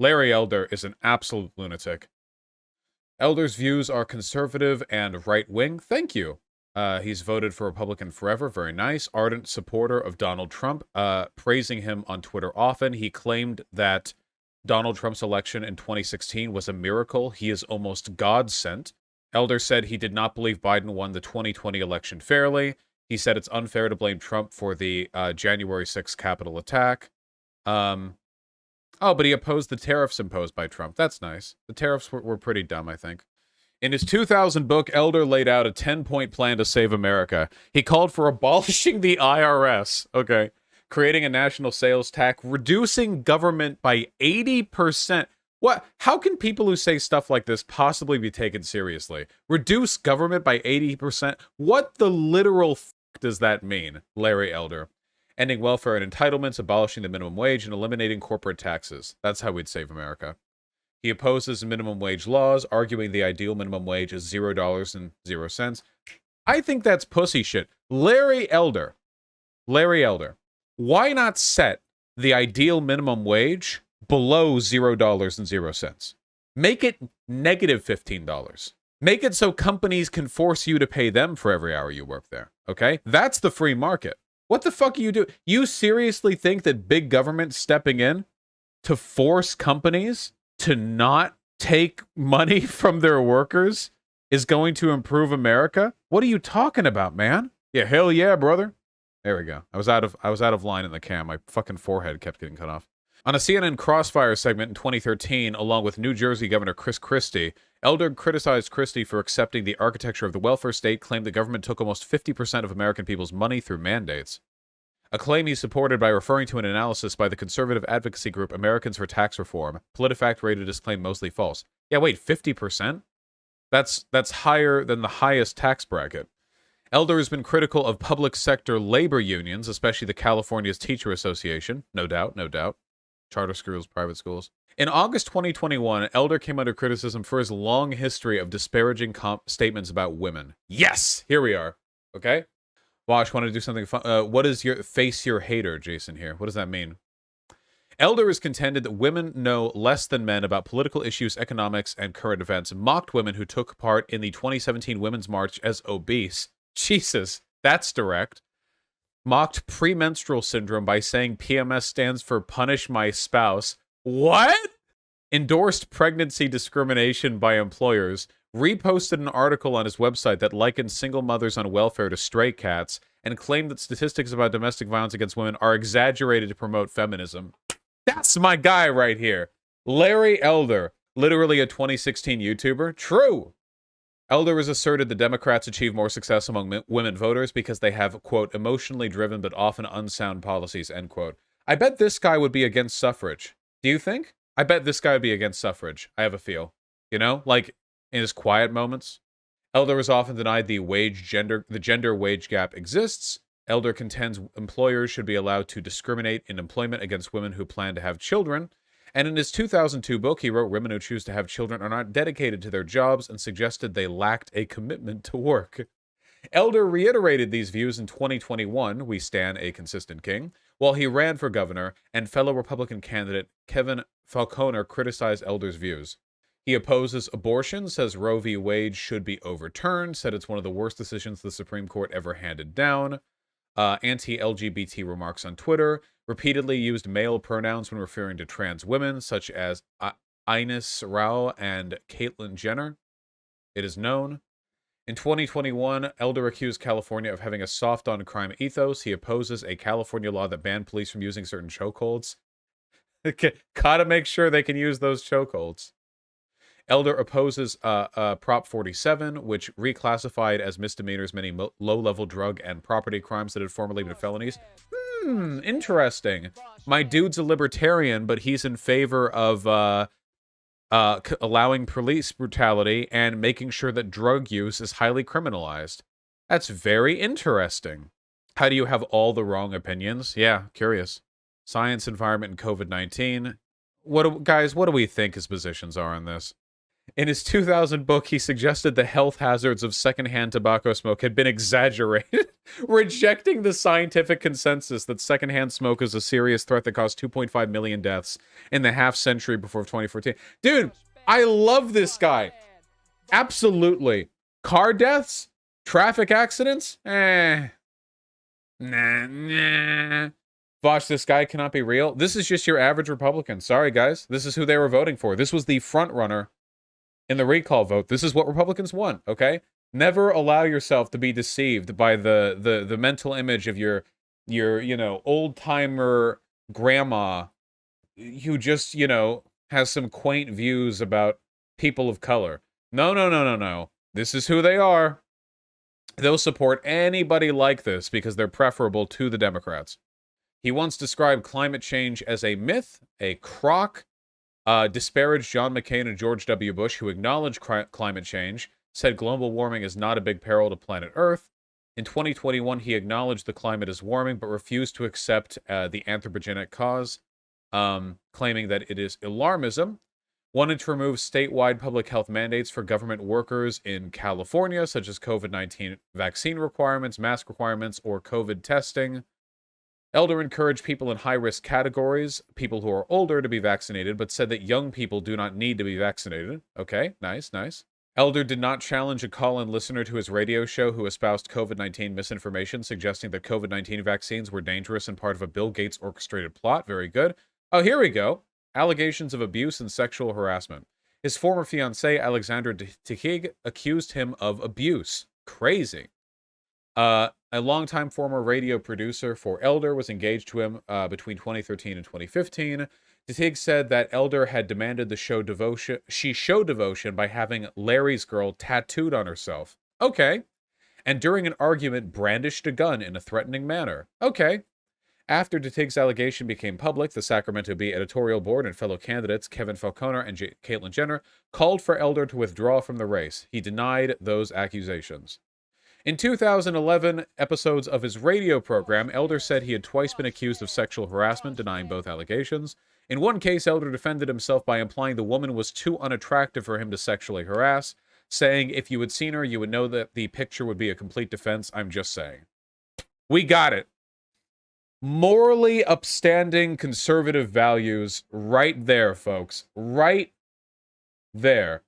Larry Elder is an absolute lunatic. Elder's views are conservative and right-wing. Thank you. He's voted for Republican forever. Very nice. Ardent supporter of Donald Trump, praising him on Twitter often. He claimed that Donald Trump's election in 2016 was a miracle. He is almost God-sent. Elder said he did not believe Biden won the 2020 election fairly. He said it's unfair to blame Trump for the January 6th Capitol attack. Oh, but he opposed the tariffs imposed by Trump. That's nice. The tariffs were pretty dumb, I think. In his 2000 book, Elder laid out a 10-point plan to save America. He called for abolishing the IRS, okay, creating a national sales tax, reducing government by 80%. What? How can people who say stuff like this possibly be taken seriously? Reduce government by 80%? What the literal f*** does that mean, Larry Elder? Ending welfare and entitlements, abolishing the minimum wage, and eliminating corporate taxes. That's how we'd save America. He opposes minimum wage laws, arguing the ideal minimum wage is $0.00. I think that's pussy shit. Larry Elder, why not set the ideal minimum wage below $0.00? Make it negative $15. Make it so companies can force you to pay them for every hour you work there, okay? That's the free market. What the fuck are you doing? You seriously think that big government stepping in to force companies to not take money from their workers is going to improve America? What are you talking about, man? Yeah, hell yeah, brother. There we go. I was out of line in the cam. My fucking forehead kept getting cut off. On a CNN Crossfire segment in 2013, along with New Jersey Governor Chris Christie, Elder criticized Christie for accepting the architecture of the welfare state, claimed the government took almost 50% of American people's money through mandates. A claim he supported by referring to an analysis by the conservative advocacy group Americans for Tax Reform. PolitiFact rated his claim mostly false. Yeah, wait, 50%? That's higher than the highest tax bracket. Elder has been critical of public sector labor unions, especially the California's Teacher Association. No doubt, no doubt. Charter schools, private schools. In August 2021, Elder came under criticism for his long history of disparaging statements about women. Yes! Here we are. Okay? Vaush, want to do something fun? What is your face your hater, Jason, here? What does that mean? Elder has contended that women know less than men about political issues, economics, and current events, mocked women who took part in the 2017 Women's March as obese. Jesus, that's direct. Mocked premenstrual syndrome by saying PMS stands for punish my spouse. What? Endorsed pregnancy discrimination by employers. Reposted an article on his website that likened single mothers on welfare to stray cats, and claimed that statistics about domestic violence against women are exaggerated to promote feminism. That's my guy right here. Larry Elder, literally a 2016 YouTuber. True. Elder has asserted the Democrats achieve more success among women voters because they have, quote, emotionally driven but often unsound policies, end quote. I bet this guy would be against suffrage. Do you think? I bet this guy would be against suffrage. I have a feel. You know? Like, in his quiet moments. Elder has often denied the gender wage gap exists. Elder contends employers should be allowed to discriminate in employment against women who plan to have children. And in his 2002 book, he wrote women who choose to have children are not dedicated to their jobs and suggested they lacked a commitment to work. Elder reiterated these views in 2021, We Stand a Consistent King, while he ran for governor, and fellow Republican candidate Kevin Falconer criticized Elder's views. He opposes abortion, says Roe v. Wade should be overturned, said it's one of the worst decisions the Supreme Court ever handed down. Anti-LGBT remarks on Twitter, repeatedly used male pronouns when referring to trans women, such as Ines Rao and Caitlyn Jenner. It is known. In 2021, Elder accused California of having a soft-on-crime ethos. He opposes a California law that banned police from using certain chokeholds. Gotta make sure they can use those chokeholds. Elder opposes Prop 47, which reclassified as misdemeanors many low-level drug and property crimes that had formerly been felonies. Interesting. My dude's a libertarian, but he's in favor of allowing police brutality and making sure that drug use is highly criminalized. That's very interesting. How do you have all the wrong opinions? Yeah, curious. Science, environment, and COVID-19. Guys, what do we think his positions are on this? In his 2000 book, he suggested the health hazards of secondhand tobacco smoke had been exaggerated, rejecting the scientific consensus that secondhand smoke is a serious threat that caused 2.5 million deaths in the half century before 2014. Dude, I love this guy. Absolutely. Car deaths? Traffic accidents? Nah. Vaush, this guy cannot be real. This is just your average Republican. Sorry, guys. This is who they were voting for. This was the front runner in the recall vote. This is what Republicans want, okay? Never allow yourself to be deceived by the mental image of your you know, old-timer grandma who just, you know, has some quaint views about people of color. No, no, no, no, no. This is who they are. They'll support anybody like this because they're preferable to the Democrats. He once described climate change as a myth, a crock, disparaged John McCain and George W. Bush, who acknowledged climate change, said global warming is not a big peril to planet Earth. In 2021, he acknowledged the climate is warming, but refused to accept the anthropogenic cause, claiming that it is alarmism. Wanted to remove statewide public health mandates for government workers in California, such as COVID-19 vaccine requirements, mask requirements, or COVID testing. Elder encouraged people in high-risk categories, people who are older, to be vaccinated, but said that young people do not need to be vaccinated. Okay, nice, nice. Elder did not challenge a call-in listener to his radio show who espoused COVID-19 misinformation, suggesting that COVID-19 vaccines were dangerous and part of a Bill Gates orchestrated plot. Very good. Oh, here we go. Allegations of abuse and sexual harassment. His former fiancée, Alexandra Tikig, accused him of abuse. Crazy. A longtime former radio producer for Elder was engaged to him between 2013 and 2015. Tikig said that Elder had demanded the show devotion. She showed devotion by having Larry's Girl tattooed on herself. Okay. And during an argument, brandished a gun in a threatening manner. Okay. After Tikig's allegation became public, the Sacramento Bee editorial board and fellow candidates Kevin Falconer and Caitlyn Jenner called for Elder to withdraw from the race. He denied those accusations. In 2011 episodes of his radio program, Elder said he had twice been accused of sexual harassment, denying both allegations. In one case, Elder defended himself by implying the woman was too unattractive for him to sexually harass, saying, if you had seen her, you would know that the picture would be a complete defense. I'm just saying. We got it. Morally upstanding conservative values right there, folks. Right there.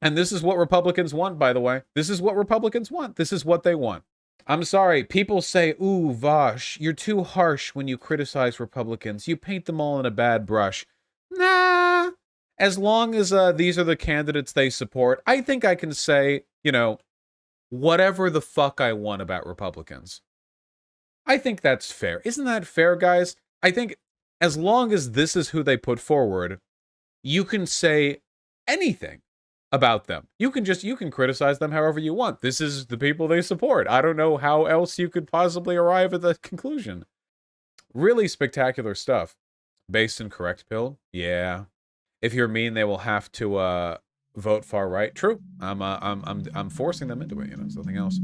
And this is what Republicans want, by the way. This is what Republicans want. This is what they want. I'm sorry. People say, ooh, Vaush, you're too harsh when you criticize Republicans. You paint them all in a bad brush. Nah. As long as these are the candidates they support, I think I can say, you know, whatever the fuck I want about Republicans. I think that's fair. Isn't that fair, guys? I think as long as this is who they put forward, you can say anything about them. You can criticize them however you want. This is the people they support. I don't know how else you could possibly arrive at the conclusion. Really spectacular stuff. Based in correct pill? Yeah. If you're mean, they will have to vote far right. True. I'm forcing them into it, you know, something else.